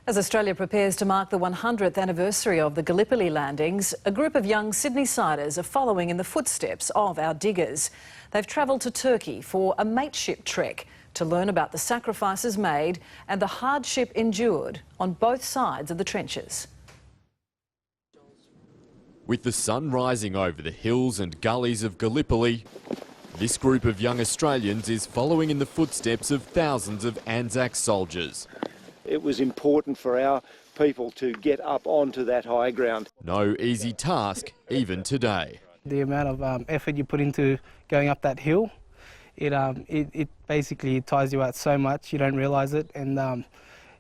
As Australia prepares to mark the 100th anniversary of the Gallipoli landings, a group of young Sydney-siders are following in the footsteps of our diggers. They've travelled to Turkey for a Mateship Trek to learn about the sacrifices made and the hardship endured on both sides of the trenches. With the sun rising over the hills and gullies of Gallipoli, this group of young Australians is following in the footsteps of thousands of Anzac soldiers. It was important for our people to get up onto that high ground. No easy task, even today. The amount of effort you put into going up that hill, it basically tires you out so much you don't realise it, and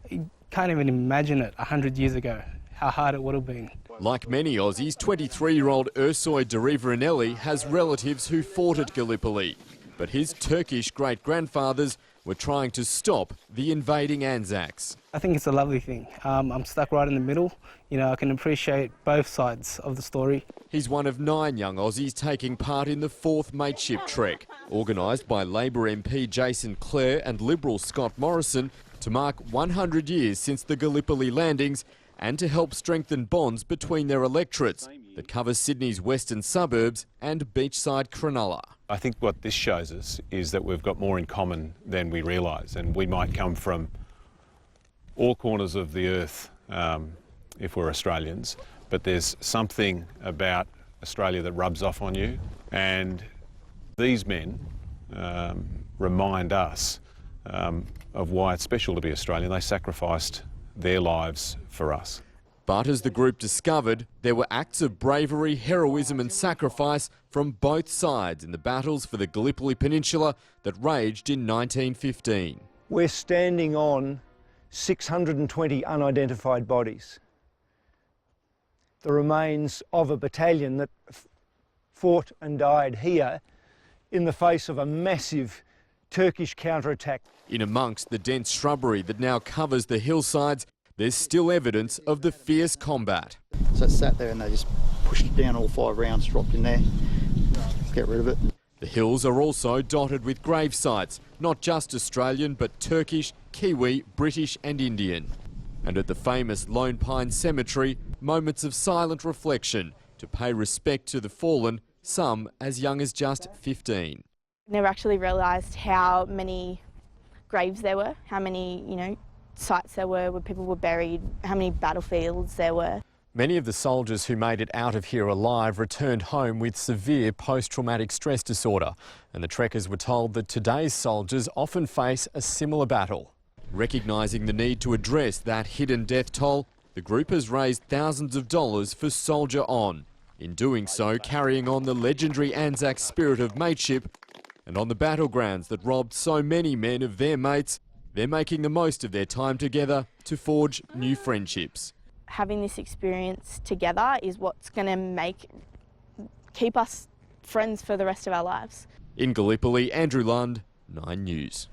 you can't even imagine it 100 years ago, how hard it would have been. Like many Aussies, 23-year-old Ersoy Derivarinelli has relatives who fought at Gallipoli, but his Turkish great-grandfathers were trying to stop the invading Anzacs. I think it's a lovely thing. I'm stuck right in the middle. You know, I can appreciate both sides of the story. He's one of 9 young Aussies taking part in the 4th Mateship Trek, organised by Labor MP Jason CLARE and Liberal Scott Morrison to mark 100 years since the Gallipoli landings and to help strengthen bonds between their electorates that cover Sydney's western suburbs and beachside Cronulla. I think what this shows us is that we've got more in common than we realise, and we might come from all corners of the earth if we're Australians, but there's something about Australia that rubs off on you, and these men remind us of why it's special to be Australian. They sacrificed their lives for us. But as the group discovered, there were acts of bravery, heroism and sacrifice from both sides in the battles for the Gallipoli Peninsula that raged in 1915. We're standing on 620 unidentified bodies, the remains of a battalion that fought and died here in the face of a massive Turkish counterattack. In amongst the dense shrubbery that now covers the hillsides, there's still evidence of the fierce combat. So it sat there and they just pushed it down, all 5 rounds dropped in there. Get rid of it. The hills are also dotted with grave sites, not just Australian but Turkish, Kiwi, British and Indian. And at the famous Lone Pine Cemetery, moments of silent reflection to pay respect to the fallen, some as young as just 15. Never actually realised how many graves there were, how many, sites there were where people were buried, how many battlefields there were. Many of the soldiers who made it out of here alive returned home with severe post-traumatic stress disorder, and the trekkers were told that today's soldiers often face a similar battle. Recognising the need to address that hidden death toll, the group has raised thousands of dollars for Soldier On. In doing so, carrying on the legendary Anzac spirit of mateship, and on the battlegrounds that robbed so many men of their mates, they're making the most of their time together to forge new friendships. Having this experience together is what's going to keep us friends for the rest of our lives. In Gallipoli, Andrew LUND, 9 News.